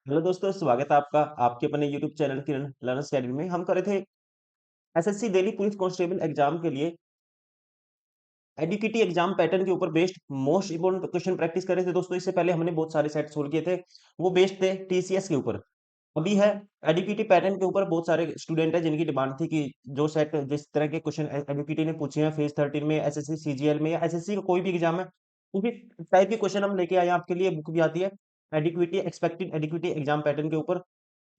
Hello दोस्तों, स्वागत है आपका आपके अपने यूट्यूब चैनल किरण लर्नर्स अकेडमी में। हम कर रहे थे SSC Delhi police constable exam के लिए एडुकेटी एग्जाम पैटर्न के ऊपर based most important question practice कर रहे थे दोस्तों। इससे पहले हमने बहुत सारे सेट सोल्व किए थे, वो बेस्ड थे टीसीएस के ऊपर। अभी है एडुकेटी पैटर्न के ऊपर। बहुत सारे स्टूडेंट है जिनकी डिमांड थी कि जो सेट जिस तरह के क्वेश्चन एडुकेटी ने पूछे हैं फेज 13 में, एसएससी सीजीएल में या एसएससी का कोई भी एग्जाम है, उसी टाइप के क्वेश्चन हम लेके आए हैं आपके लिए। बुक भी आती है एडुकेटी एक्सपेक्टेड एडुकेटी एग्जाम पैटर्न के ऊपर,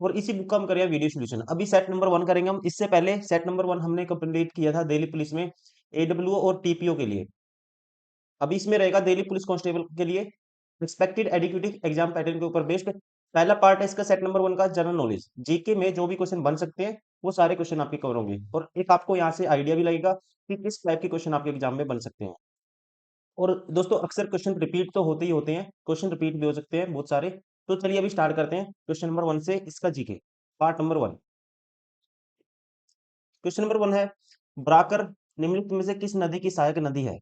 और इसी बुक का हम करेंगे वीडियो सोल्यूशन। अभी सेट नंबर 1 करेंगे हम। इससे पहले सेट नंबर 1 हमने कंप्लीट किया था दिल्ली पुलिस में एडब्ल्यूओ और टीपीओ के लिए। अभी इसमें रहेगा दिल्ली पुलिस कांस्टेबल के लिए एक्सपेक्टेड एडुकेटिव एग्जाम पैटर्न के ऊपर बेस्ड। पहला पार्ट है इसका सेट नंबर 1 का जनरल नॉलेज। जीके में जो भी क्वेश्चन बन सकते हैं वो सारे क्वेश्चन आपके कवर होंगे, और एक आपको यहाँ से आइडिया भी लगेगा कि किस टाइप के क्वेश्चन आपके एग्जाम में बन सकते हैं। और दोस्तों अक्सर क्वेश्चन रिपीट तो होते ही होते हैं, क्वेश्चन रिपीट भी हो सकते हैं बहुत सारे। तो चलिए अभी स्टार्ट करते हैं क्वेश्चन नंबर 1 से। इसका GK part number 1। Question number 1 है, ब्राकर निम्नलिखित में से किस नदी की सहायक नदी है?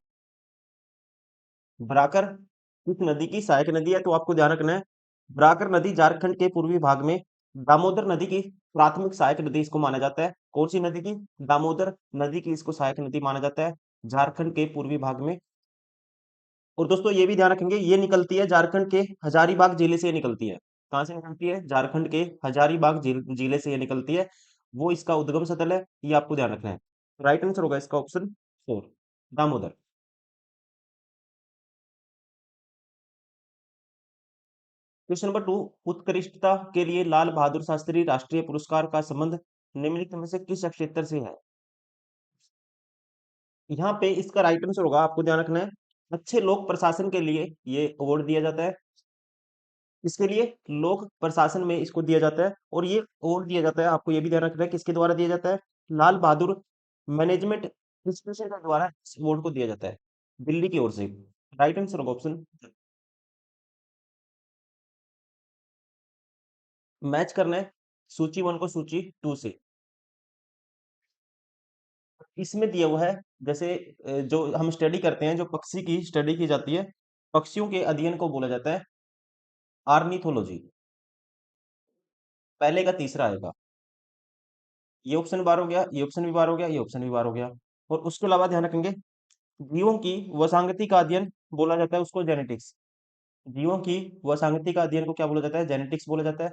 ब्राकर किस नदी की सहायक नदी है? तो आपको ध्यान रखना है, ब्राकर नदी झारखंड के पूर्वी भाग में दामोदर नदी की प्राथमिक सहायक नदी इसको माना जाता है। कौन सी नदी की? दामोदर नदी की इसको सहायक नदी माना जाता है झारखंड के पूर्वी भाग में। और दोस्तों ये भी ध्यान रखेंगे, ये निकलती है झारखंड के हजारीबाग जिले से। ये निकलती है कहाँ से? निकलती है झारखंड के हजारीबाग जिले से ये निकलती है। वो इसका उद्गम स्थल है, ये आपको ध्यान रखना है। राइट आंसर होगा इसका ऑप्शन 4, दामोदर। क्वेश्चन नंबर 2, उत्कृष्टता के लिए लाल बहादुर शास्त्री राष्ट्रीय पुरस्कार का संबंध निम्नलिखित में से किस क्षेत्र से है? यहाँ पे इसका राइट आंसर होगा, आपको ध्यान रखना है, अच्छे लोक प्रशासन के लिए ये अवार्ड दिया जाता है। इसके लिए लोक प्रशासन में इसको दिया जाता है, और ये अवार्ड दिया जाता है, आपको ये भी ध्यान रखना है किसके द्वारा दिया जाता है। लाल बहादुर मैनेजमेंट इंस्टीट्यूशन के द्वारा इस अवार्ड को दिया जाता है, दिल्ली की ओर से। राइट आंसर होगा ऑप्शन। मैच करना है सूची 1 को सूची 2 से। इसमें दिया हुआ है, जैसे जो हम स्टडी करते हैं, जो पक्षी की स्टडी की जाती है, पक्षियों के अध्ययन को बोला जाता है आर्निथोलॉजी। पहले का तीसरा आएगा। ये ऑप्शन बार हो गया, ये ऑप्शन भी बार हो गया, ये ऑप्शन भी बार हो गया। और उसके अलावा ध्यान रखेंगे, जीवों की वसांगति का अध्ययन बोला जाता है उसको जेनेटिक्स। जीवों की वसांगति का अध्ययन को क्या बोला जाता है? जेनेटिक्स बोला जाता है।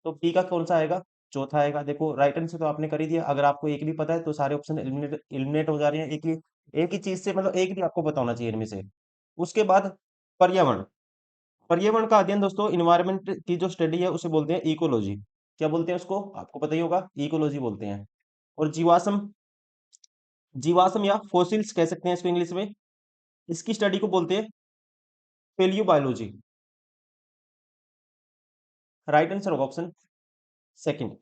तो पी का कौन सा आएगा? चौथा आएगा। देखो राइट आंसर तो आपने कर ही दिया। अगर आपको एक भी पता है तो सारे ऑप्शन एलिमिनेट हो जा रहे हैं। एक ही चीज से, मतलब एक भी आपको पता होना चाहिए इनमें से। उसके बाद पर्यावरण। पर्यावरण का अध्ययन दोस्तों, इन्वायरमेंट की जो स्टडी है उसे बोलते हैं इकोलॉजी। क्या बोलते हैं उसको? आपको पता ही होगा, इकोलॉजी बोलते हैं। और जीवाश्म, जीवाश्म या फोसिल्स कह सकते हैं इसको इंग्लिश में, इसकी स्टडी को बोलते हैं पेलियोबायोलॉजी। राइट आंसर होगा ऑप्शन सेकंड।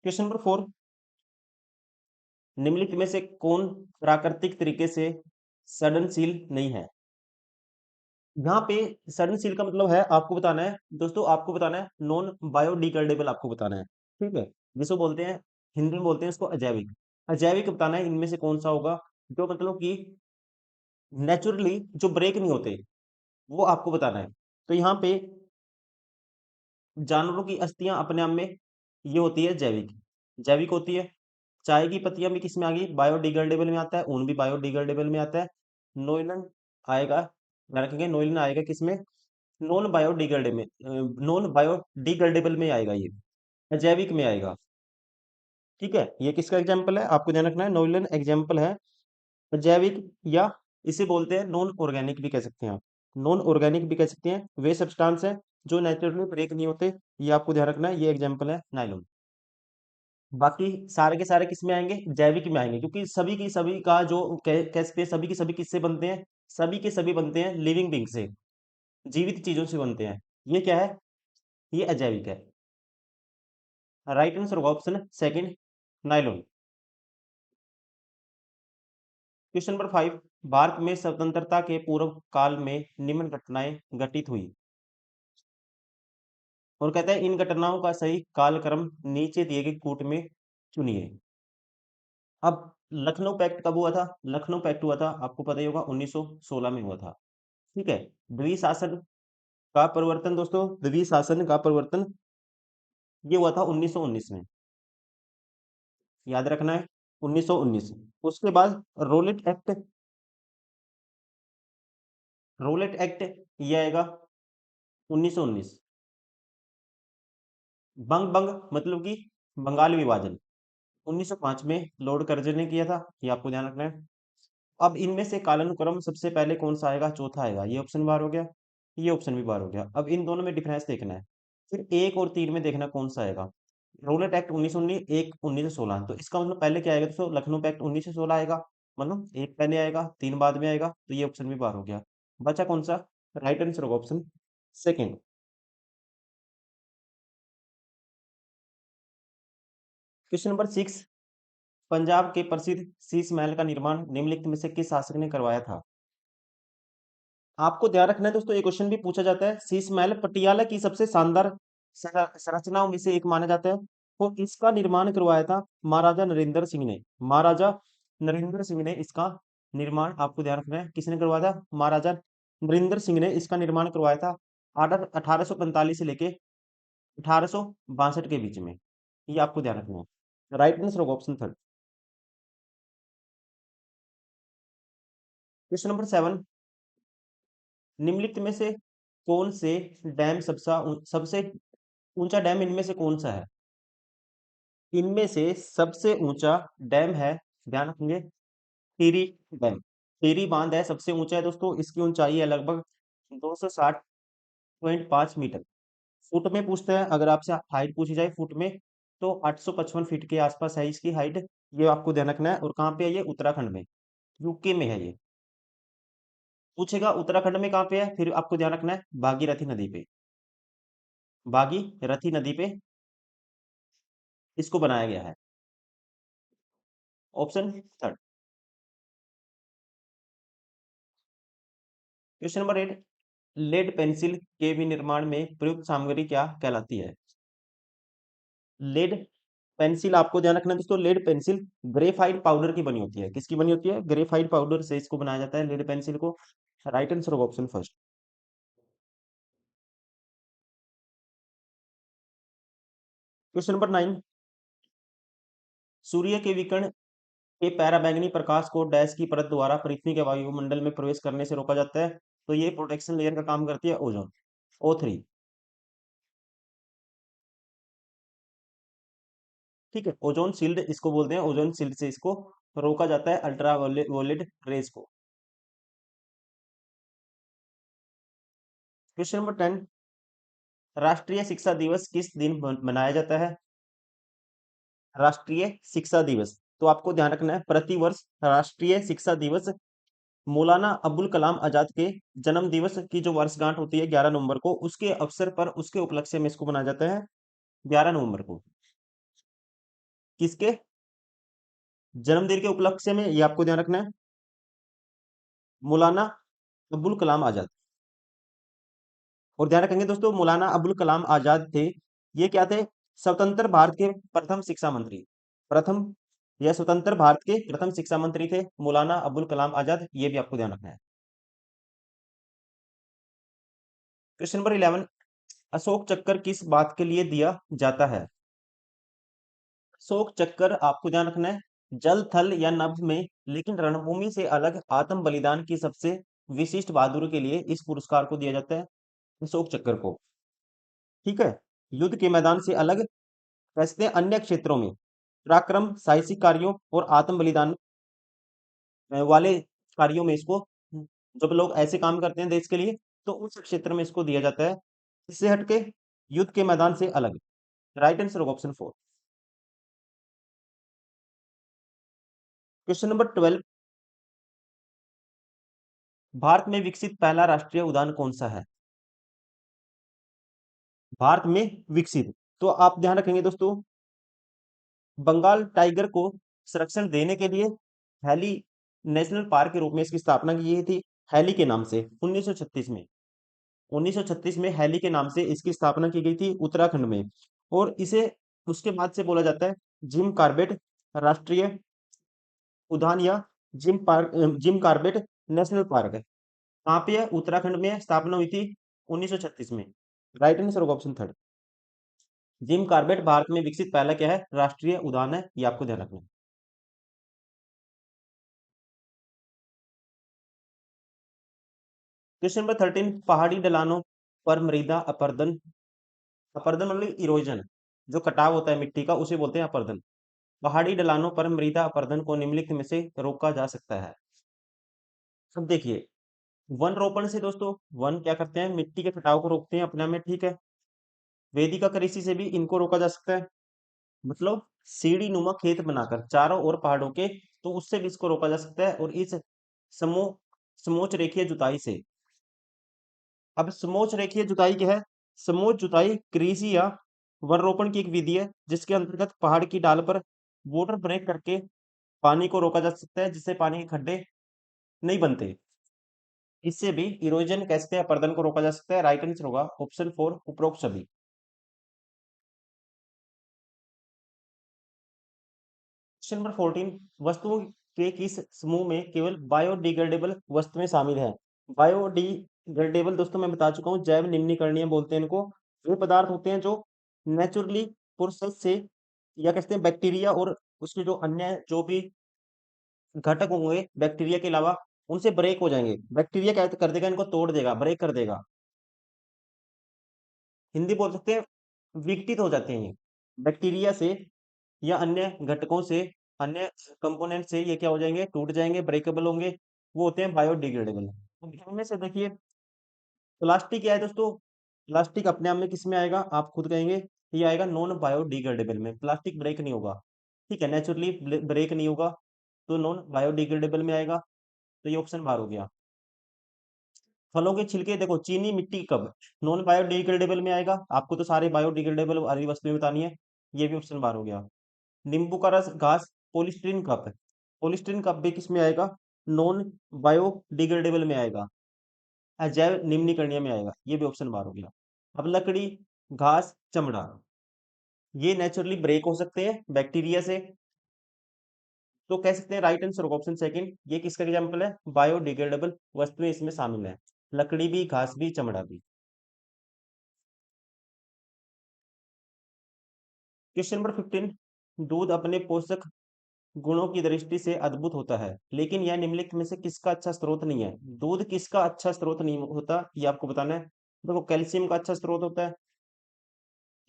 क्वेश्चन नंबर 4, निम्नलिखित में से कौन प्राकृतिक तरीके से सड़नशील नहीं है? यहाँ पे सड़नशील का मतलब है, आपको बताना है दोस्तों, आपको बताना है नॉन बायोडिग्रेडेबल, आपको बताना है। ठीक है, जिसको बोलते हैं, हिंदी में बोलते हैं इसको अजैविक। अजैविक बताना है इनमें से कौन सा होगा जो मतलब कि नेचुरली जो ब्रेक नहीं होते, वो आपको बताना है। तो यहाँ पे जानवरों की अस्थियां अपने आप में ये होती है जैविक, जैविक होती है। चाय की पत्तियां भी किस में आ गई? बायोडिग्रेडेबल में आता है। ऊन भी बायोडिग्रेडेबल में आता है। नोयलन आएगा, ध्यान रखेंगे, नोयलन आएगा किसमें? नॉन बायोडिग्रेडेबल में आएगा ये, अजैविक में आएगा। ठीक है, ये किसका एग्जाम्पल है? आपको ध्यान रखना है, नोयलन एग्जाम्पल है अजैविक, या इसे बोलते हैं नॉन ऑर्गेनिक भी कह सकते हैं आप। नॉन ऑर्गेनिक भी कह सकते हैं, वे सब्सटेंस है जो नेचुरली ब्रेक नहीं होते। ये आपको ध्यान रखना है, ये एग्जाम्पल है नायलॉन। बाकी सारे के सारे किस में आएंगे? जैविक में आएंगे, क्योंकि सभी की सभी का जो कह सकते हैं, सभी के सभी किससे बनते हैं? सभी के सभी बनते हैं लिविंग बींग से, जीवित चीजों से बनते हैं। ये क्या है? ये अजैविक है। राइट आंसर होगा option second, nylon. Question number 5, Bharat में स्वतंत्रता के पूर्व काल में निम्न घटनाएं घटित हुई। और कहता है इन घटनाओं का सही कालक्रम नीचे दिए गए कूट में चुनिए। अब लखनऊ पैक्ट कब हुआ था? लखनऊ पैक्ट हुआ था, आपको पता ही होगा, 1916 में हुआ था। ठीक है, द्विशासन का परिवर्तन दोस्तों, द्विवीय शासन का परिवर्तन ये हुआ था 1919 में, याद रखना है 1919। उसके बाद रोलेट एक्ट, रोलेट एक्ट ये आएगा 1919। बंग बंग मतलब कि बंगाल विभाजन 1905 में लॉर्ड कर्जन ने किया था, ये आपको ध्यान रखना है। अब इनमें से कालानुक्रम सबसे पहले कौन सा आएगा, चौथा आएगा, ये ऑप्शन बार हो गया, ये ऑप्शन भी बार हो गया। अब इन दोनों में डिफरेंस देखना है, फिर एक और तीन में देखना कौन सा आएगा। रोलेट एक्ट 1919, एक 1916, तो इसका मतलब पहले क्या आएगा दोस्तों, लखनऊ एक्ट 1916 आएगा, मतलब एक पहले आएगा तीन बाद में आएगा, तो ये ऑप्शन भी बार हो गया। बचा कौन सा, राइट आंसर होगा option second. Question number 6, Punjab के प्रसिद्ध शीश महल का निर्माण निम्नलिखित में से किस शासक ने करवाया था। आपको ध्यान रखना है दोस्तों, ये क्वेश्चन भी पूछा जाता है। शीश महल पटियाला की सबसे शानदार संरचनाओं में से एक माना जाता है, और इसका निर्माण करवाया था महाराजा नरेंद्र सिंह ने। महाराजा नरेंद्र सिंह ने इसका निर्माण, आपको ध्यान रखना है, किसने करवाया था, महाराजा नरेंद्र सिंह ने इसका निर्माण करवाया था 1845 से लेके 1862 के बीच में, ये आपको ध्यान रखना है। राइट आंसर होगा ऑप्शन थर्ड। क्वेश्चन नंबर 7, निम्नलिखित में से कौन से डैम सबसे ऊंचा डैम इनमें से कौन सा है। इनमें से सबसे ऊंचा डैम है, ध्यान रखेंगे, टिहरी डैम। टिहरी बांध है, सबसे ऊंचा है दोस्तों, इसकी ऊंचाई है लगभग 260.5 मीटर। फुट में पूछते हैं, अगर आपसे हाइट पूछी जाए फुट में, तो 855 फीट के आसपास है इसकी हाइट, ये आपको ध्यान रखना है। और कहाँ पे है ये, उत्तराखंड में, यूके में है ये। पूछेगा उत्तराखंड में कहाँ पे है, फिर आपको ध्यान रखना है भागीरथी नदी पे, भागीरथी नदी पे इसको बनाया गया है, option third. Question number 8, lead pencil के विनिर्माण में प्रयुक्त सामग्री क्या कहलाती है। लेड पेंसिल, आपको ध्यान रखना है दोस्तों, लेड पेंसिल ग्रेफाइट पाउडर की बनी होती है, किसकी बनी होती है, ग्रेफाइट पाउडर से इसको बनाया जाता है लेड पेंसिल को। राइट आंसर होगा ऑप्शन फर्स्ट। क्वेश्चन नंबर 9, सूर्य के विकिरण के पराबैंगनी प्रकाश को डैश की परत द्वारा पृथ्वी के वायुमंडल में प्रवेश करने से रोका जाता है, तो ये प्रोटेक्शन लेयर का काम करती है ओजोन, O3। ठीक है, ओजोन शील्ड इसको बोलते हैं, ओजोन शील्ड से इसको रोका जाता है अल्ट्रा वायलेट रेज को। क्वेश्चन नंबर 10, राष्ट्रीय शिक्षा दिवस किस दिन मनाया जाता है। राष्ट्रीय शिक्षा दिवस, तो आपको ध्यान रखना है, प्रतिवर्ष राष्ट्रीय शिक्षा दिवस मौलाना अबुल कलाम आजाद के जन्म दिवस की जो वर्षगांठ होती है 11 नवंबर को, उसके अवसर पर, उसके उपलक्ष्य में इसको मनाया जाता है 11 नवंबर को। किसके जन्मदिन के उपलक्ष्य में, ये आपको ध्यान रखना है, मौलाना अबुल कलाम आजाद। और ध्यान रखेंगे दोस्तों, मौलाना अबुल कलाम आजाद थे, ये क्या थे, स्वतंत्र भारत के प्रथम शिक्षा मंत्री, प्रथम, यह स्वतंत्र भारत के प्रथम शिक्षा मंत्री थे मौलाना अबुल कलाम आजाद, ये भी आपको ध्यान रखना है। क्वेश्चन नंबर 11, अशोक चक्कर किस बात के लिए दिया जाता है। अशोक चक्कर, आपको ध्यान रखना है, जल थल या नभ में, लेकिन रणभूमि से अलग आत्म बलिदान की सबसे विशिष्ट बहादुरी के लिए इस पुरस्कार को दिया जाता है, अशोक चक्कर को। ठीक है, युद्ध के मैदान से अलग, वैसे अन्य क्षेत्रों में पराक्रम, साहसिक कार्यों और आत्म बलिदान वाले कार्यों में इसको, जब लोग ऐसे काम करते हैं देश के लिए, तो उस क्षेत्र में इसको दिया जाता है, इससे हटके युद्ध के मैदान से अलग। राइट आंसर होगा ऑप्शन 4। क्वेश्चन नंबर 12, भारत में विकसित पहला राष्ट्रीय उद्यान कौन सा है। भारत में विकसित, तो आप ध्यान रखेंगे दोस्तों, बंगाल टाइगर को संरक्षण देने के लिए हैली नेशनल पार्क के रूप में इसकी स्थापना की गई थी, हैली के नाम से 1936 में। 1936 में हैली के नाम से इसकी स्थापना की गई थी उत्तराखंड में, और इसे उसके बाद से बोला जाता है जिम कार्बेट राष्ट्रीय उद्यान, या जिम कॉर्बेट नेशनल पार्क। कहाँ पे है, उत्तराखंड में स्थापना हुई थी 1936 में। राइट आंसर होगा option third. Jim Corbett Bharat में विकसित पहला क्या है, राष्ट्रीय उद्यान है, ये आपको ध्यान रखना है। क्वेश्चन नंबर 13, पहाड़ी ढलानों पर मृदा अपरदन, अपरदन मतलब इरोजन, जो कटाव होता है मिट्टी का उसे बोलते हैं अपरदन। पहाड़ी ढलानों पर मृदा अपरदन को निम्नलिखित में से रोका जा सकता है। अब देखिए, वन रोपण से दोस्तों, वन क्या करते हैं, मिट्टी के कटाव को रोकते हैं अपने में, ठीक है। वेदिका कृषि से भी इनको रोका जा सकता है, मतलब सीढ़ी नुमा खेत बनाकर चारों ओर पहाड़ों के, तो उससे भी इसको रोका जा सकता है। और इस समूह समोच्च रेखीय जुताई से, अब समोच्च रेखीय जुताई क्या है, समोच्च जुताई कृषि या वन रोपण की एक विधि है जिसके अंतर्गत पहाड़ की ढाल पर वाटर ब्रेक करके पानी को रोका जा सकता है, जिससे पानी के खड्डे नहीं बनते। इससे भी इरोजन कहते हैं अपरदन को रोका जा सकता है। राइट आंसर होगा ऑप्शन फोर, उपरोक्त सभी। क्वेश्चन नंबर 14, वस्तुओं के किस समूह में केवल बायोडिग्रेडेबल वस्तुएं शामिल हैं। बायोडिग्रेडेबल दोस्तों मैं बता चुका हूँ, जैव निम्नीकरणीय बोलते हैं इनको। वो पदार्थ होते हैं जो नेचुरली प्रोसेस से, या कहते हैं बैक्टीरिया और उसके जो अन्य जो भी घटक होंगे बैक्टीरिया के अलावा, उनसे ब्रेक हो जाएंगे। बैक्टीरिया क्या कर देगा, इनको तोड़ देगा, ब्रेक कर देगा। हिंदी बोल सकते हैं, विघटित हो जाते हैं बैक्टीरिया से या अन्य घटकों से, अन्य कंपोनेंट से, ये क्या हो जाएंगे, टूट जाएंगे, ब्रेकेबल होंगे, वो होते हैं बायोडिग्रेडेबल। इनमें से देखिए, प्लास्टिक क्या है दोस्तों, प्लास्टिक अपने आप में किस में आएगा, आप खुद कहेंगे, ये आएगा नॉन बायोडिग्रेडेबल में। प्लास्टिक ब्रेक नहीं होगा, ठीक है, नेचुरली ब्रेक नहीं होगा, तो नॉन बायोडिग्रेडेबल में आएगा। तो ये ऑप्शन बाहर हो गया। फलों के छिलके देखो, चीनी मिट्टी कब, नॉन बायोडिग्रेडेबल में आएगा, आपको तो सारे बायोडिग्रेडेबल वाली वस्तुएं बतानी है, ये भी ऑप्शन बाहर हो गया। नींबू का रस, घास, पॉलीस्टीरीन कप, पॉलीस्टीरीन कप भी किस में आएगा, नॉन बायोडिग्रेडेबल में आएगा, अजैव निम्नीकरणीय में आएगा, ये भी ऑप्शन बाहर हो गया। अब लकड़ी, घास, चमड़ा, ये नेचुरली ब्रेक हो सकते हैं बैक्टीरिया से, तो कह सकते हैं राइट आंसर होगा ऑप्शन सेकंड। ये किसका एग्जांपल है, बायोडिग्रेडेबल वस्तुएं इसमें शामिल है, लकड़ी भी, घास भी, चमड़ा भी। क्वेश्चन नंबर 15, दूध अपने पोषक गुणों की दृष्टि से अद्भुत होता है, लेकिन यह निम्नलिखित में से किसका अच्छा स्रोत नहीं है। दूध किसका अच्छा स्रोत नहीं होता, ये आपको बताना है। देखो, कैल्शियम का अच्छा स्रोत होता है,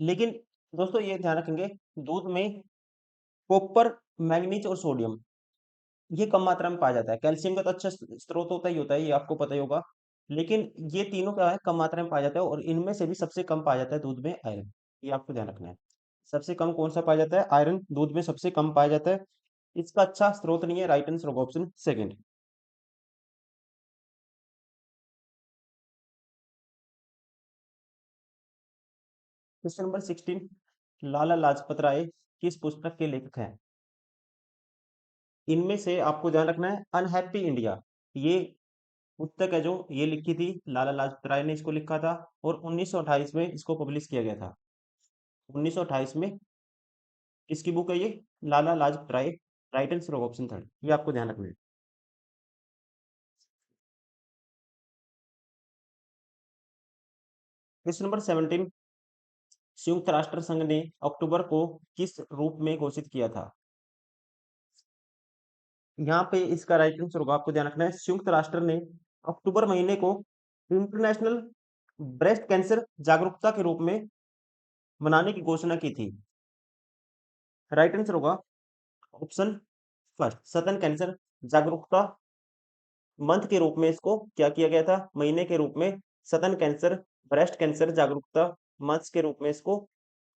लेकिन दोस्तों ये ध्यान रखेंगे, दूध में कॉपर, मैग्नीज और सोडियम ये कम मात्रा में पाया जाता है। कैल्शियम का तो अच्छा स्रोत होता है, ये आपको पता ही होगा, लेकिन ये तीनों क्या है, कम मात्रा में पाया जाता है। और इनमें से भी सबसे कम पाया जाता है दूध में आयरन, ये आपको ध्यान रखना है। सबसे कम कौन सा पाया जाता है, आयरन दूध में सबसे कम पाया जाता है। इसका अच्छा स्रोत नहीं है, राइट आंसर होगा option second. Question number 16, Lala Lajpat Rai किस पुस्तक के लेखक हैं। इनमें से आपको ध्यान रखना है, अनहैप्पी इंडिया, ये पुस्तक है जो ये लिखी थी, लाला लाजपत राय ने इसको लिखा था, और 1928 में इसको पब्लिश किया गया था। 1928 में इसकी बुक है ये, लाला लाजपत राय। राइट आंसर होगा ऑप्शन थर्ड, ये आपको ध्यान रखना है। क्वेश्चन नंबर 17, संयुक्त राष्ट्र संघ ने अक्टूबर को किस रूप में घोषित किया था। यहाँ पे इसका राइट आंसर होगा, आपको ध्यान रखना है, संयुक्त राष्ट्र ने अक्टूबर महीने को इंटरनेशनल ब्रेस्ट कैंसर जागरूकता के रूप में मनाने की घोषणा की थी। राइट आंसर होगा ऑप्शन फर्स्ट, स्तन कैंसर जागरूकता मंथ के रूप में इसको क्या किया गया था, महीने के रूप में स्तन कैंसर, ब्रेस्ट कैंसर जागरूकता मंथ के रूप में इसको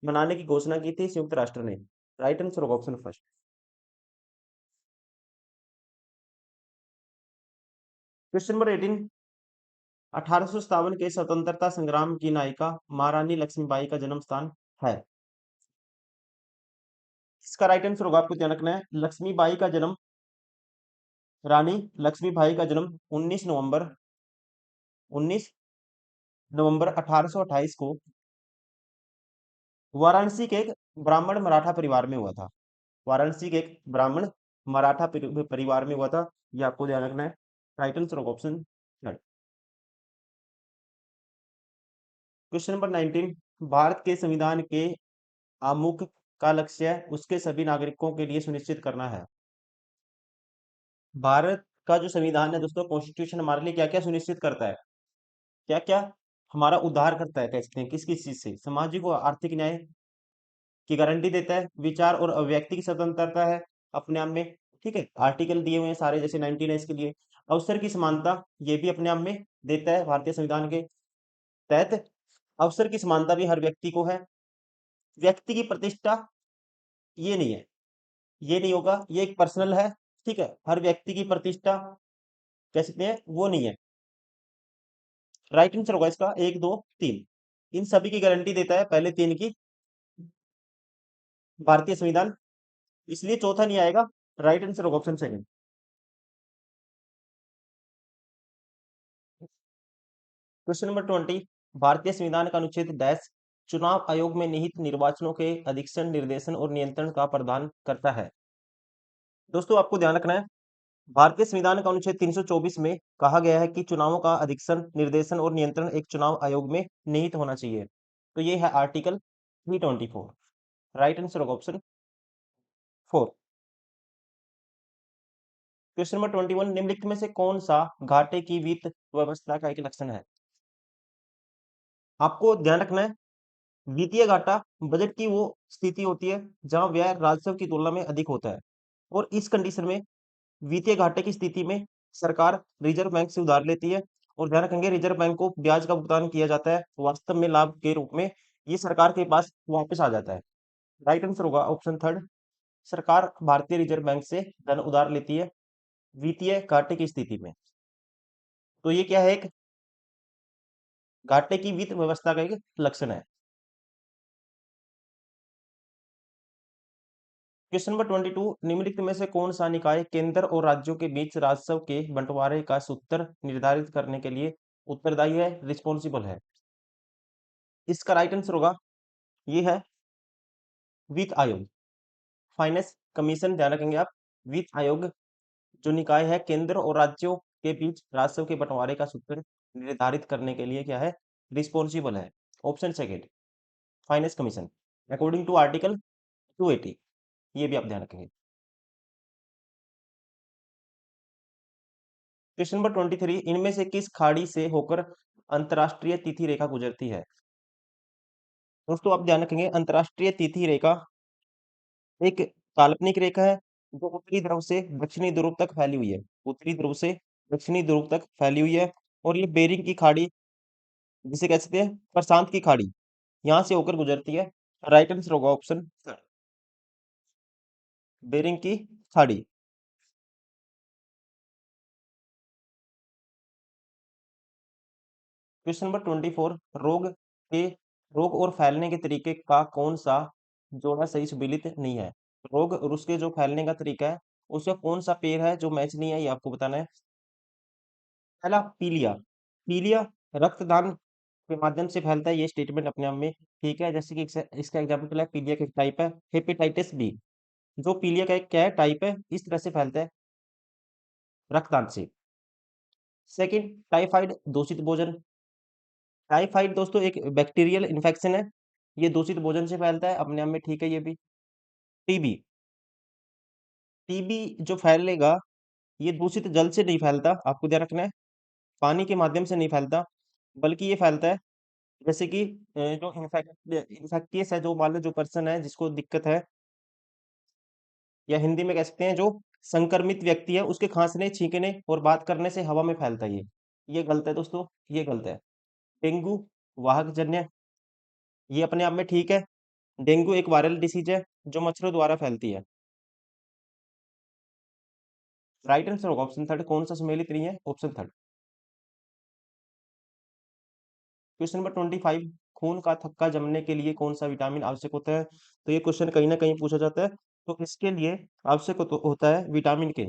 मनाने की घोषणा की थी संयुक्त राष्ट्र ने। राइट आंसर होगा ऑप्शन फर्स्ट। क्वेश्चन नंबर 18, 1857 के स्वतंत्रता संग्राम की नायिका महारानी लक्ष्मीबाई का जन्म स्थान है। इसका राइट आंसर होगा, आपको ध्यान रखना है, लक्ष्मीबाई का जन्म, रानी लक्ष्मीबाई का जन्म 19 नवंबर 1828 को वाराणसी के एक ब्राह्मण मराठा परिवार में हुआ था। वाराणसी के एक ब्राह्मण मराठा परिवार में हुआ था, ये आपको ध्यान रखना है। राइट आंसर होगा option third. Question number 19, Bharat के संविधान के आमुख का लक्ष्य उसके सभी नागरिकों के लिए सुनिश्चित करना है। भारत का जो संविधान है दोस्तों, कॉन्स्टिट्यूशन हमारे लिए क्या क्या सुनिश्चित करता है, क्या क्या हमारा उद्धार करता है, कह सकते हैं किस किस चीज से, सामाजिक और आर्थिक न्याय की गारंटी देता है, विचार और अभिव्यक्ति की स्वतंत्रता है अपने आप में, ठीक है, आर्टिकल दिए हुए हैं सारे जैसे 19 है इसके लिए, अवसर की समानता ये भी अपने आप में देता है भारतीय संविधान के तहत, अवसर की समानता भी हर व्यक्ति को है, व्यक्ति की प्रतिष्ठा ये नहीं है, ये नहीं होगा, ये एक पर्सनल है, ठीक है, हर व्यक्ति की प्रतिष्ठा कह सकते हैं वो नहीं है। राइट आंसर होगा इसका 1 2 3, इन सभी की गारंटी देता है पहले तीन की भारतीय संविधान, इसलिए चौथा नहीं आएगा, राइट आंसर होगा ऑप्शन सेकंड। क्वेश्चन नंबर 20, भारतीय संविधान का अनुच्छेद डैश चुनाव आयोग में निहित निर्वाचनों के अधीक्षण निर्देशन और नियंत्रण का प्रावधान करता है। दोस्तों आपको ध्यान रखना है, भारतीय संविधान का अनुच्छेद 324 में कहा गया है कि चुनावों का अधीक्षण निर्देशन और नियंत्रण एक चुनाव आयोग में निहित होना चाहिए, तो ये है आर्टिकल 324, राइट आंसर होगा ऑप्शन 4। क्वेश्चन नंबर 21, निम्नलिखित में से कौन सा घाटे की वित्त व्यवस्था का एक लक्षण है। आपको ध्यान रखना है, वित्तीय घाटा बजट की वो स्थिति होती है जहां व्यय राजस्व की तुलना में अधिक होता है, और इस कंडीशन में वित्तीय घाटे की स्थिति में सरकार रिजर्व बैंक से उधार लेती है, और ध्यान रखेंगे रिजर्व बैंक को ब्याज का भुगतान किया जाता है वास्तव में लाभ के रूप में, ये सरकार के पास वापस आ जाता है, राइट आंसर होगा ऑप्शन थर्ड, सरकार भारतीय रिजर्व बैंक से धन उधार लेती है वित्तीय घाटे की स्थिति में, तो ये क्या है, एक घाटे की वित्त व्यवस्था का एक लक्षण है। क्वेश्चन नंबर 22, निम्नलिखित में से कौन सा निकाय केंद्र और राज्यों के बीच राजस्व के बंटवारे का सूत्र निर्धारित करने के लिए उत्तरदायी है, रिस्पॉन्सिबल है। इसका राइट आंसर होगा, ये है वित्त आयोग, फाइनेंस कमीशन, ध्यान रखेंगे आप, वित्त आयोग जो निकाय है केंद्र और राज्यों के बीच राजस्व के बंटवारे का सूत्र निर्धारित करने के लिए क्या है, रिस्पॉन्सिबल है, option second, finance commission, according to article 280, ये भी आप ध्यान रखेंगे। क्वेश्चन नंबर 23, इनमें से किस खाड़ी से होकर अंतरराष्ट्रीय तिथि रेखा गुजरती है। दोस्तों आप ध्यान रखेंगे, अंतरराष्ट्रीय तिथि रेखा एक काल्पनिक रेखा है जो उत्तरी ध्रुव से दक्षिणी ध्रुव तक फैली हुई है, उत्तरी ध्रुव से दक्षिणी ध्रुव तक फैली हुई है, और ये बेरिंग की खाड़ी जिसे कह सकते हैं प्रशांत की खाड़ी, यहाँ से होकर गुजरती है, राइट आंसर होगा ऑप्शन बेरिंग की खाड़ी। क्वेश्चन नंबर 24, के रोग और फैलने के तरीके का कौन सा जोड़ा सही सुमेलित नहीं है। रोग और उसके जो फैलने का तरीका है उसका कौन सा पेयर है जो मैच नहीं है, ये आपको बताना है। पहला पीलिया, पीलिया रक्तदान के माध्यम से फैलता है, ये स्टेटमेंट अपने आप में ठीक है, जैसे कि इसका एग्जाम्पल है पीलिया का एक टाइप है हेपेटाइटिस बी, जो पीलिया का एक क्या है टाइप है, इस तरह से फैलता है रक्तदान से। सेकंड, टाइफाइड दूषित भोजन, टाइफाइड दोस्तों एक बैक्टीरियल इन्फेक्शन है, ये दूषित भोजन से फैलता है अपने आप में ठीक है ये भी। टीबी, टीबी जो फैलेगा ये दूषित जल से नहीं फैलता, आपको ध्यान रखना है, पानी के माध्यम से नहीं फैलता, बल्कि ये फैलता है जैसे कि जो इन्फेक्टियस है, जो मान लो जो पर्सन है जिसको दिक्कत है, या हिंदी में कह सकते हैं जो संक्रमित व्यक्ति है उसके खांसने छींकने और बात करने से हवा में फैलता है ये गलत है दोस्तों, ये गलत है। डेंगू वाहक जन्य, ये अपने आप में ठीक है, डेंगू एक वायरल डिसीज है जो मच्छरों द्वारा फैलती है, राइट आंसर होगा ऑप्शन थर्ड, कौन सा सुमेलित नहीं है, ऑप्शन थर्ड। क्वेश्चन नंबर 25, खून का थक्का जमने के लिए कौन सा विटामिन आवश्यक होता है, तो ये क्वेश्चन कहीं ना कहीं पूछा जाता है, तो इसके लिए आवश्यक होता है विटामिन के,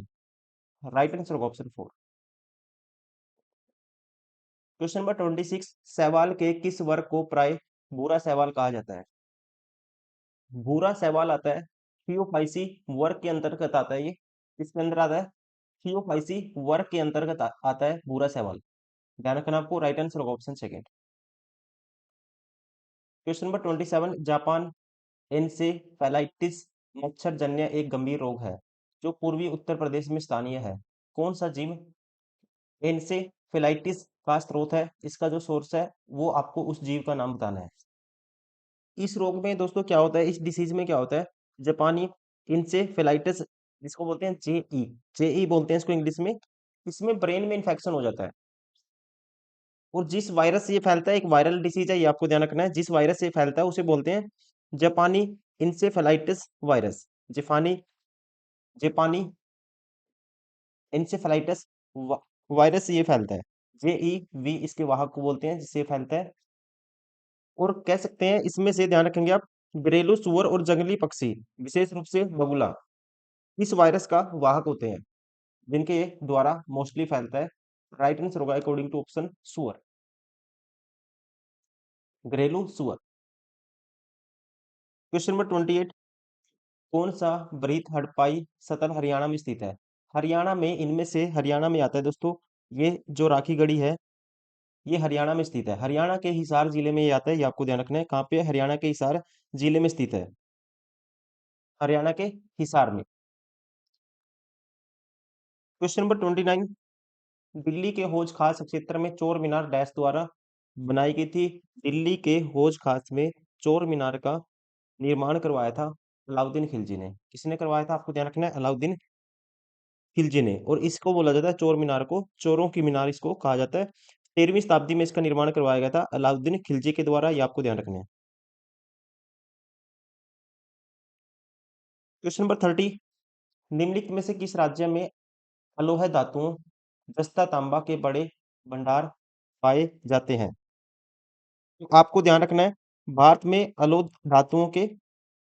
राइट आंसर होगा ऑप्शन फोर। क्वेश्चन नंबर 26, शैवाल के किस वर्ग को प्राय भूरा शैवाल कहा जाता है। भूरा शैवाल आता है थियोफाइसी वर्ग के अंतर्गत आता है, ये किसके अंदर आता है, थियोफाइसी वर्ग के अंतर्गत आता है भूरा शैवाल, ध्यान रखना आपको, राइट आंसर होगा option second. Question number 27, Japan encephalitis मच्छर जन्य एक गंभीर रोग है जो पूर्वी उत्तर प्रदेश में स्थानीय है। कौन सा जीव एन्सेफेलाइटिस का स्रोत है? इसका जो सोर्स है वो आपको उस जीव का नाम बताना है। इस रोग में दोस्तों क्या होता है, इस डिसीज में क्या होता है, जापानी इंसेफेलाइटिस जिसको बोलते हैं जेई, जेई बोलते हैं इसको इंग्लिश में। इसमें ब्रेन में इन्फेक्शन हो जाता है और जिस वायरस से ये फैलता है, एक वायरल डिसीज है, ये आपको ध्यान रखना है। जिस वायरस से ये फैलता है उसे बोलते हैं जापानी इंसेफेलाइटिस वायरस। जापानी जापानी इंसेफेलाइटिस वायरस से ये फैलता है। जेई वी इसके वाहक को बोलते हैं जिससे ये फैलता है। और कह सकते हैं इसमें से ध्यान रखेंगे आप, घरेलू सुअर और जंगली पक्षी, विशेष रूप से बगुला, इस वायरस का वाहक होते हैं जिनके द्वारा मोस्टली फैलता है। राइट आंसर होगा अकॉर्डिंग टू ऑप्शन सुअर, घरेलू सुअर। क्वेश्चन नंबर 28, कौन सा वृहत हड़प्पाई सतल हरियाणा में स्थित है? हरियाणा में, इनमें से हरियाणा में आता है दोस्तों। ये जो राखी गढ़ी है ये हरियाणा में स्थित है। हरियाणा के हिसार जिले में ये आता है, ये आपको ध्यान रखना है। कहाँ पे है? हरियाणा के हिसार जिले में स्थित है, हरियाणा के हिसार में। क्वेश्चन नंबर 29, दिल्ली के हौज खास क्षेत्र में चोर मीनार डैश द्वारा बनाई गई थी। दिल्ली के हौज खास में चोर मीनार का निर्माण करवाया था अलाउद्दीन खिलजी ने। किसने करवाया था? आपको ध्यान रखना है, अलाउद्दीन खिलजी ने। और इसको बोला जाता है चोर मीनार को, चोरों की मीनार इसको कहा जाता है। 13वीं शताब्दी में इसका निर्माण करवाया गया था अलाउद्दीन खिलजी के द्वारा, ये आपको ध्यान रखना है। क्वेश्चन नंबर 30, निम्नलिखित में से किस राज्य में अलोह धातुओं जस्ता तांबा के बड़े भंडार पाए जाते हैं? तो आपको ध्यान रखना है, भारत में अलोह धातुओं के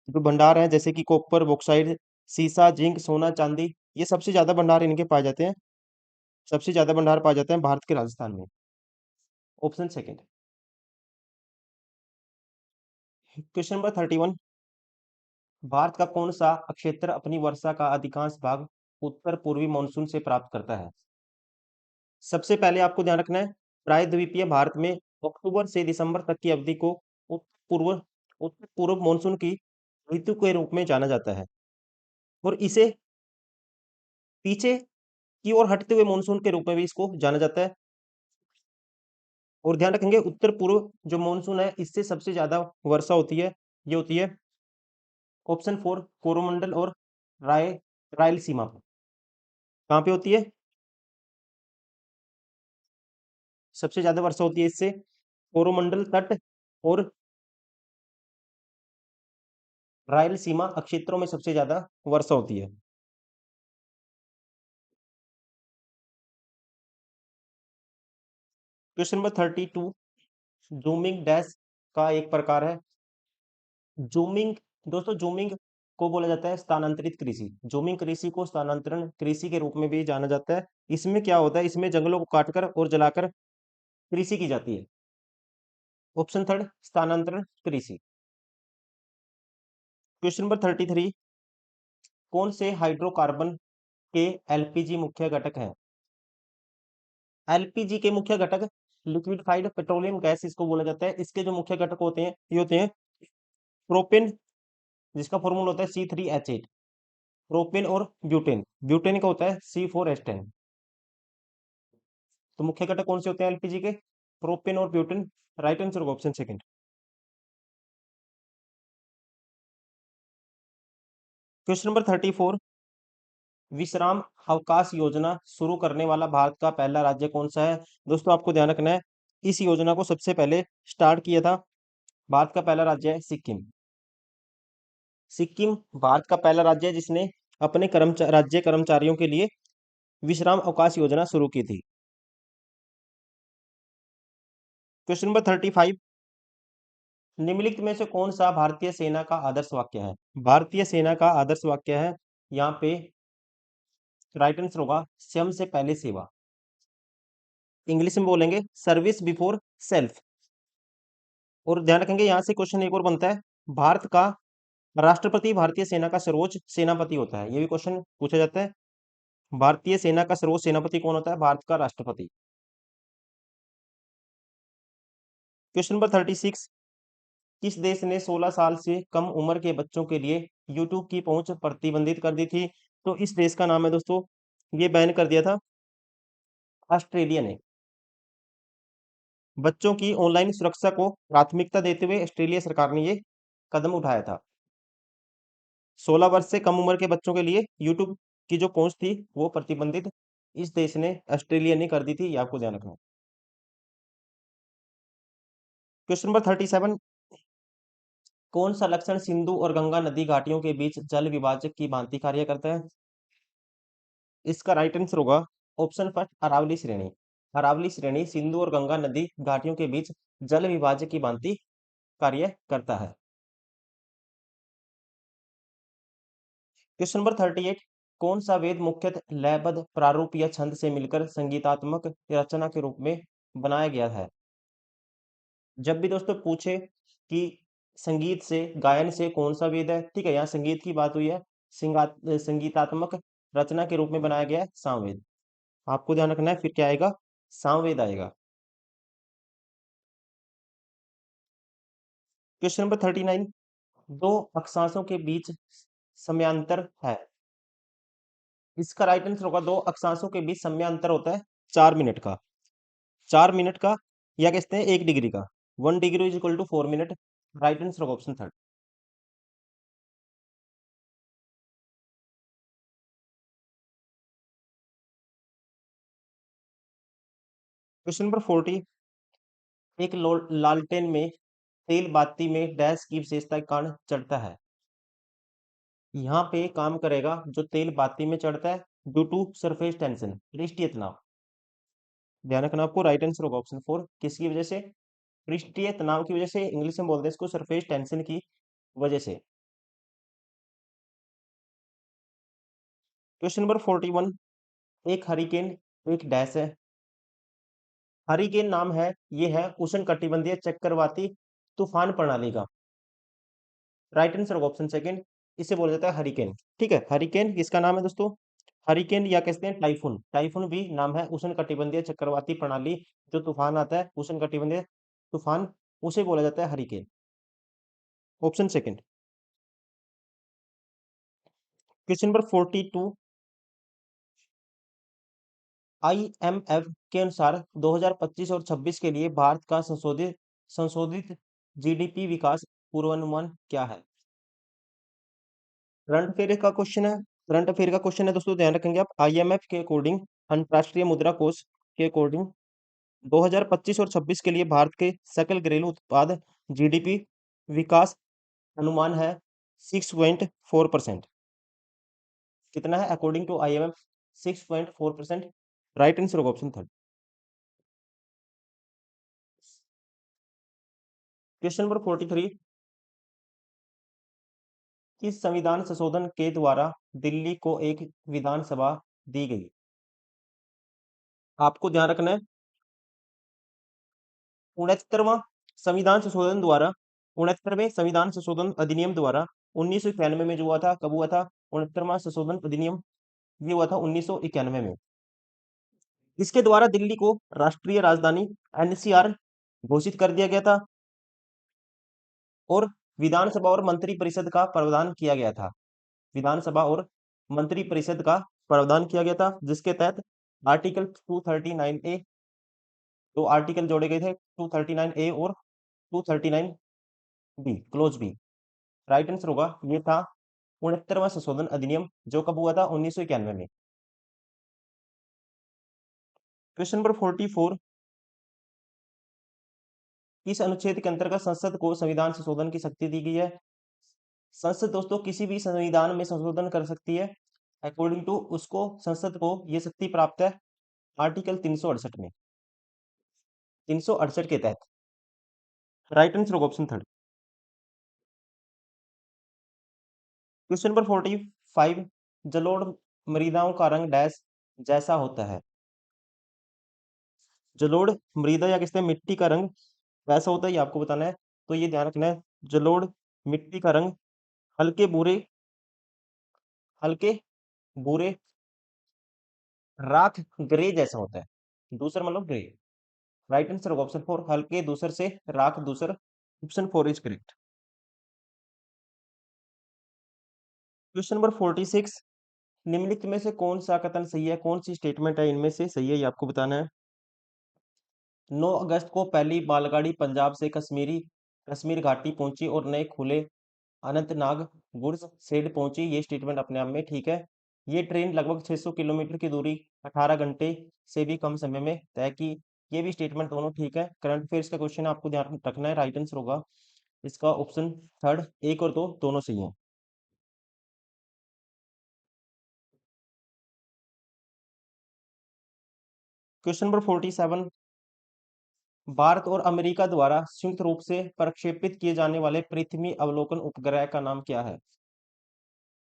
जो भंडार हैं जैसे कि कॉपर, बॉक्साइट, सीसा, जिंक, सोना, चांदी, ये सबसे ज्यादा भंडार इनके पाए जाते हैं। सबसे ज्यादा भंडार पाए जाते हैं भारत के राजस्थान में। Option second. Question number 31, Bharat का कौन सा क्षेत्र अपनी वर्षा का अधिकांश भाग उत्तर पूर्वी मानसून से प्राप्त करता है? सबसे पहले आपको ध्यान रखना है, प्रायद्वीपीय भारत में अक्टूबर से दिसंबर तक की अवधि को उत्तर पूर्व मानसून की ऋतु के रूप में जाना जाता है और इसे पीछे की ओर हटते हुए मानसून के रूप में भी इसको जाना जाता है। और ध्यान रखेंगे, उत्तर पूर्व जो मानसून है इससे सबसे ज्यादा वर्षा होती है, ये होती है ऑप्शन 4 कोरोमंडल और रायलसीमा पर। कहाँ पे होती है? सबसे ज्यादा वर्षा होती है इससे कोरोमंडल तट और रायलसीमा क्षेत्रों में सबसे ज्यादा वर्षा होती है। क्वेश्चन नंबर 32, जूमिंग डैश का एक प्रकार है। जूमिंग, दोस्तों जूमिंग को बोला जाता है स्थानांतरित कृषि। जूमिंग कृषि को स्थानांतरण कृषि के रूप में भी जाना जाता है। इसमें क्या होता है, इसमें जंगलों को काटकर और जलाकर कृषि की जाती है। ऑप्शन थर्ड स्थानांतरण कृषि। क्वेश्चन नंबर 33, कौन से हाइड्रोकार्बन के एलपीजी मुख्य घटक हैं? एलपीजी के मुख्य घटक लिक्विफाइड पेट्रोलियम गैस इसको बोला जाता है। इसके जो मुख्य घटक होते हैं ये होते हैं प्रोपेन, जिसका फॉर्मूला होता है C3H8, प्रोपेन और ब्यूटेन, ब्यूटेन का होता है C4H10। तो मुख्य घटक कौन से होते हैं एलपीजी के? प्रोपेन और ब्यूटेन। राइट आंसर होगा ऑप्शन सेकंड। क्वेश्चन नंबर 34, विश्राम अवकाश योजना शुरू करने वाला भारत का पहला राज्य कौन सा है? दोस्तों आपको ध्यान रखना है, इस योजना को सबसे पहले स्टार्ट किया था, भारत का पहला राज्य है सिक्किम। सिक्किम भारत का पहला राज्य है जिसने अपने राज्य कर्मचारियों के लिए विश्राम अवकाश योजना शुरू की थी। क्वेश्चन नंबर 35, निम्नलिखित में से कौन सा भारतीय सेना का आदर्श वाक्य है? भारतीय सेना का आदर्श वाक्य है यहाँ पे राइट आंसर होगा स्वयं से पहले सेवा। इंग्लिश में बोलेंगे सर्विस बिफोर सेल्फ। और ध्यान रखेंगे यहाँ से क्वेश्चन एक और बनता है, भारत का राष्ट्रपति भारतीय सेना का सर्वोच्च सेनापति होता है, ये भी क्वेश्चन पूछा जाता है। भारतीय सेना का सर्वोच्च सेनापति कौन होता है? भारत का राष्ट्रपति। क्वेश्चन नंबर 36, किस देश ने 16 साल से कम उम्र के बच्चों के लिए यूट्यूब की पहुंच प्रतिबंधित कर दी थी? तो इस देश का नाम है दोस्तों, ये बैन कर दिया था ऑस्ट्रेलिया ने। बच्चों की ऑनलाइन सुरक्षा को प्राथमिकता देते हुए ऑस्ट्रेलिया सरकार ने ये कदम उठाया था। 16 वर्ष से कम उम्र के बच्चों के लिए यूट्यूब की जो पहुंच थी वो प्रतिबंधित इस देश ने, ऑस्ट्रेलिया ने कर दी थी, ये आपको ध्यान रखना है। क्वेश्चन नंबर 37, कौन सा लक्षण सिंधु और गंगा नदी घाटियों के बीच जल विभाजक की भांति कार्य करता है? इसका राइट आंसर होगा ऑप्शन फर्स्ट, अरावली श्रेणी। अरावली श्रेणी सिंधु और गंगा नदी घाटियों के बीच जल विभाजक की भांति कार्य करता है। क्वेश्चन नंबर 38, कौन सा वेद मुख्यतः लयबद्ध प्रारूप या छंद से मिलकर संगीतात्मक रचना के रूप में बनाया गया है? जब भी दोस्तों पूछे कि संगीत से, गायन से कौन सा वेद है, ठीक है, यहाँ संगीत की बात हुई है, संगीतात्मक रचना के रूप में बनाया गया है सामवेद। आपको ध्यान रखना है, फिर क्या आएगा, सामवेद आएगा। क्वेश्चन नंबर 39, दो अक्षांशों के बीच समयांतर है। इसका राइट आंसर होगा दो अक्षांशों के बीच समयांतर होता है 4 मिनट का। 4 मिनट का, या कहते हैं 1 डिग्री का। 1 degree is equal to 4 minute. Right answer होगा ऑप्शन थर्ड। क्वेश्चन नंबर 40, एक लालटेन में तेल बाती में डैश की विशेषता के कारण चढ़ता है। यहाँ पे काम करेगा जो तेल बाती में चढ़ता है ड्यू टू सरफेस टेंशन, पृष्ठीय तनाव। ध्यान रखना आपको, राइट आंसर होगा ऑप्शन फोर। किसकी वजह से? पृष्ठीय तनाव की वजह से, इंग्लिश में बोलते हैं इसको सरफेस टेंशन की वजह से। क्वेश्चन नंबर 41, एक हरिकेन एक डैश है। हरिकेन नाम है, ये है उष्ण कटिबंधीय चक्रवाती तूफान प्रणाली का। राइट आंसर होगा ऑप्शन सेकंड, इसे बोला जाता है हरिकेन। ठीक है, हरिकेन किसका नाम है दोस्तों? हरिकेन, या कहते हैं टाइफून। टाइफून भी नाम है उष्ण कटिबंधीय चक्रवाती प्रणाली, जो तूफान आता है उष्ण कटिबंधीय तूफान, उसे बोला जाता है hurricane. Option second. Question number 42, IMF के अनुसार 2025 और 26 के लिए भारत का संशोधित संशोधित जीडीपी विकास पूर्वानुमान क्या है? करंट अफेयर का क्वेश्चन है। करंट अफेयर का क्वेश्चन है दोस्तों, ध्यान रखेंगे आप। आईएमएफ के अकॉर्डिंग, अंतर्राष्ट्रीय मुद्रा कोष के अकॉर्डिंग, 2025 और 26 के लिए भारत के सकल घरेलू उत्पाद जीडीपी विकास अनुमान है 6.4%। कितना है according to IMF? 6.4%। Right answer होगा ऑप्शन थर्ड। क्वेश्चन नंबर 43, किस संविधान संशोधन के द्वारा दिल्ली को एक विधानसभा दी गई? आपको ध्यान रखना है, 69वां संविधान संशोधन द्वारा, 69वें संविधान संशोधन अधिनियम द्वारा 1991 में जो हुआ था, कब हुआ था? 69वां संशोधन अधिनियम ये हुआ था 1991 में। इसके द्वारा दिल्ली को राष्ट्रीय राजधानी एनसीआर घोषित कर दिया गया था, और विधानसभा और मंत्री परिषद का प्रावधान किया गया था। विधानसभा और मंत्री परिषद का प्रावधान किया गया था, जिसके तहत आर्टिकल 239 ए, दो आर्टिकल जोड़े गए थे, 239 ए और 239 B, close B. Right answer होगा, ये था 69वां संशोधन अधिनियम, जो कब हुआ था? 1991 में। क्वेश्चन नंबर 44, किस अनुच्छेद के अंतर्गत संसद को संविधान संशोधन की शक्ति दी गई है? संसद दोस्तों किसी भी संविधान में संशोधन कर सकती है, अकॉर्डिंग टू उसको, संसद को ये शक्ति प्राप्त है आर्टिकल 368 में, 368 के तहत। राइट आंसर होगा ऑप्शन थर्ड। क्वेश्चन नंबर 45, जलोढ़ मृदाओं का रंग डैश जैसा होता है? जलोढ़ मृदा, या किसने मिट्टी का रंग वैसा होता है, ये आपको बताना है। तो ये ध्यान रखना है, जलोढ़ मिट्टी का रंग हल्के भूरे, हल्के भूरे राख ग्रे जैसा होता है। दूसरा मतलब ग्रे। राइट आंसर होगा ऑप्शन फोर, हल्के दूसर से राख दूसर option 4 is correct. Question number 46, निम्नलिखित में से कौन सा कथन सही है, कौन सी स्टेटमेंट है इनमें से सही है, ये आपको बताना है। 9 अगस्त को पहली मालगाड़ी पंजाब से कश्मीर घाटी पहुंची और नए खुले अनंतनाग गुड्स शेड पहुंची। ये स्टेटमेंट अपने आप में ठीक है। ये ट्रेन लगभग 600 किलोमीटर की दूरी 18 घंटे से भी कम समय में तय की। ये भी स्टेटमेंट दोनों ठीक है। करंट अफेयर्स का क्वेश्चन आपको ध्यान रखना है, राइट आंसर होगा इसका ऑप्शन थर्ड। एक और दो दोनों सही है। क्वेश्चन नंबर 47, भारत और अमेरिका द्वारा संयुक्त रूप से प्रक्षेपित किए जाने वाले पृथ्वी अवलोकन उपग्रह का नाम क्या है?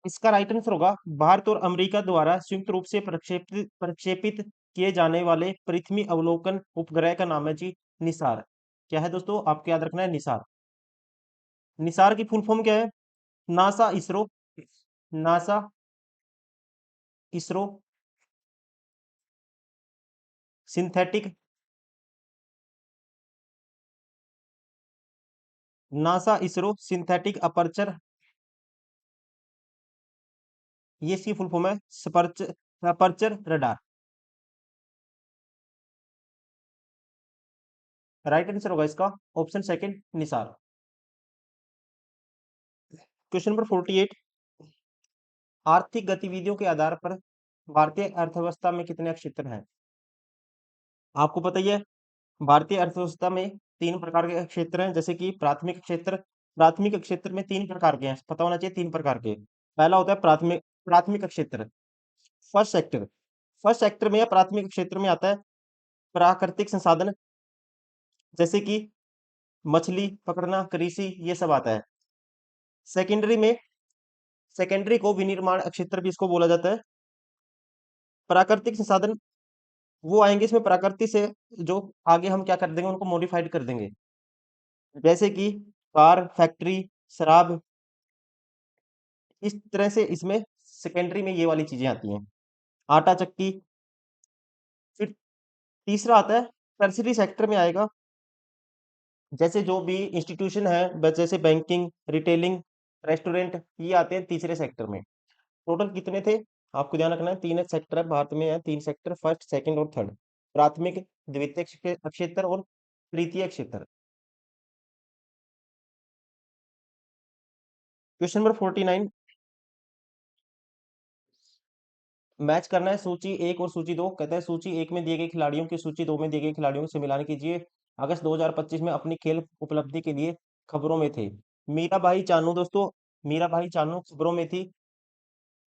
इसका राइट आंसर होगा भारत और अमेरिका द्वारा संयुक्त रूप से प्रक्षेपित प्रक्षेपित किए जाने वाले पृथ्वी अवलोकन उपग्रह का नाम है जी निसार। क्या है दोस्तों, आपको याद रखना है निसार। निसार की फुल फॉर्म क्या है? NASA ISRO, NASA ISRO synthetic, NASA ISRO synthetic aperture, ये इसकी फुल फॉर्म है अपर्चर रडार। राइट आंसर होगा इसका option second Nisar. Question number 48, आर्थिक गतिविधियों के आधार पर भारतीय अर्थव्यवस्था में कितने क्षेत्र हैं? आपको पता ही है, भारतीय अर्थव्यवस्था में तीन प्रकार के क्षेत्र हैं, जैसे कि प्राथमिक क्षेत्र में तीन प्रकार के हैं, पता होना चाहिए तीन प्रकार के। पहला होता है प्राथमिक प्राथमिक क्षेत्र, फर्स्ट सेक्टर। फर्स्ट सेक्टर में या प्राथमिक क्षेत्र में आता है प्राकृतिक संसाधन, जैसे कि मछली पकड़ना, कृषि, ये सब आता है। सेकेंडरी में सेकेंडरी को विनिर्माण क्षेत्र भी इसको बोला जाता है। प्राकृतिक संसाधन वो आएंगे इसमें प्रकृति से, जो आगे हम क्या कर देंगे उनको मॉडिफाइड कर देंगे, जैसे कि कार, फैक्ट्री, शराब, इस तरह से इसमें सेकेंडरी में ये वाली चीजें आती हैं, आटा चक्की। फिर तीसरा आता है टर्सरी सेक्टर में आएगा, जैसे जो भी इंस्टीट्यूशन है जैसे बैंकिंग, रिटेलिंग, रेस्टोरेंट, ये आते हैं तीसरे सेक्टर में। टोटल कितने थे, आपको ध्यान रखना है, तीन सेक्टर है भारत में, है तीन सेक्टर, फर्स्ट सेकंड और थर्ड। प्राथमिक, द्वितीय क्षेत्र और तृतीय क्षेत्र। क्वेश्चन नंबर 49, मैच करना है सूची एक और सूची दो। कहता है सूची एक में दिए गए खिलाड़ियों की सूची दो में दिए गए खिलाड़ियों से मिलान कीजिए। अगस्त 2025 में अपनी खेल उपलब्धि के लिए खबरों में थे। मीरा भाई चानू दोस्तों, मीरा भाई चानू खबरों में थी,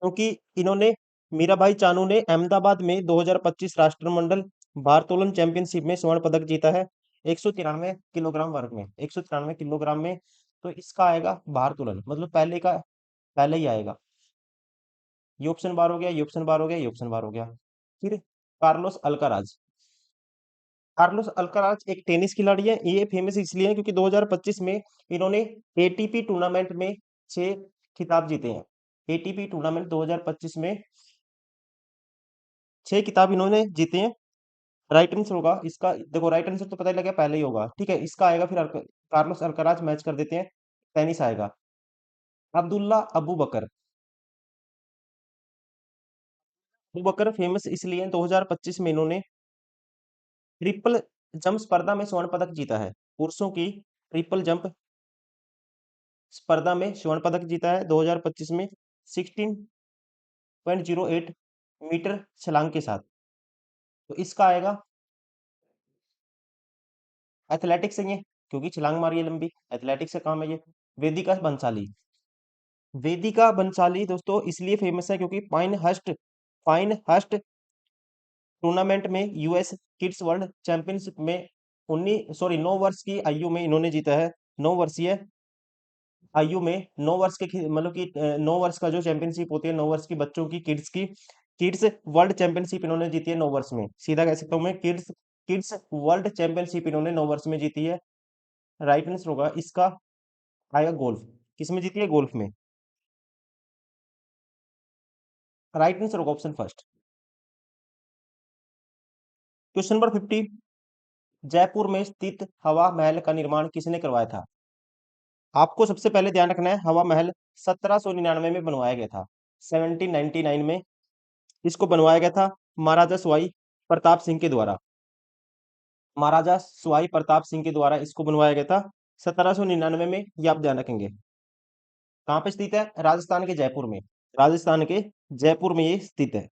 क्योंकि इन्होंने मीरा भाई चानू ने अहमदाबाद में 2025 राष्ट्रमंडल भारोत्तोलन चैंपियनशिप में स्वर्ण पदक जीता है, 193 किलोग्राम वर्ग में, 193 किलोग्राम में। तो इसका आएगा भारोत्तोलन, मतलब पहले का पहले ही आएगा। ये ऑप्शन बार हो गया, ये ऑप्शन बार हो गया, ये ऑप्शन बार हो गया। फिर कार्लोस अल्काराज। कार्लोस अल्काराज एक टेनिस खिलाड़ी है। ये फेमस इसलिए है क्योंकि 2025 में इन्होंने एटीपी टूर्नामेंट में 6 खिताब जीते हैं। एटीपी टूर्नामेंट 2025 में 6 खिताब इन्होंने जीते हैं। राइट आंसर होगा इसका, देखो राइट आंसर तो पता ही लगा पहले ही होगा, ठीक है, इसका आएगा फिर कार्लोस अल्काराज, मैच कर देते हैं, टेनिस आएगा। अब्दुल्ला अबू बकर। अबू बकर फेमस इसलिए है, 2025 में इन्होंने ट्रिपल जंप स्पर्धा में स्वर्ण पदक जीता है। पुरुषों की ट्रिपल जंप स्पर्धा में स्वर्ण पदक जीता है 2025 में, 16.08 मीटर छलांग के साथ। तो इसका आएगा एथलेटिक्स है ये, क्योंकि छलांग मारी है लंबी, एथलेटिक्स का काम है ये। वेदिका बंसाली। वेदिका बंसाली दोस्तों इसलिए फेमस है क्योंकि फाइन हस्ट टूर्नामेंट में यूएस किड्स वर्ल्ड चैंपियनशिप में 9 वर्ष की आयु में इन्होंने जीता है। 9 वर्षीय आयु में 9 वर्ष के मतलब कि 9 वर्ष का जो चैंपियनशिप होती है, 9 वर्ष की बच्चों की, किड्स वर्ल्ड चैंपियनशिप इन्होंने जीती है 9 वर्ष में, सीधा कह सकता हूँ मैं, किड्स किड्स वर्ल्ड चैंपियनशिप इन्होंने 9 वर्ष में जीती है। राइट आंसर होगा इसका आएगा गोल्फ। किसमें जीती है, गोल्फ में। राइट आंसर होगा option first. Question number 50, Jaipur में स्थित हवा महल का निर्माण किसने करवाया था? आपको सबसे पहले ध्यान रखना है, हवा महल 1799 में बनवाया गया था। 1799 में इसको बनवाया गया था महाराजा सवाई प्रताप सिंह के द्वारा। महाराजा सवाई प्रताप सिंह के द्वारा इसको बनवाया गया था 1799 में। ये आप ध्यान रखेंगे। कहाँ पे स्थित है? राजस्थान के जयपुर में। राजस्थान के जयपुर में ये स्थित है।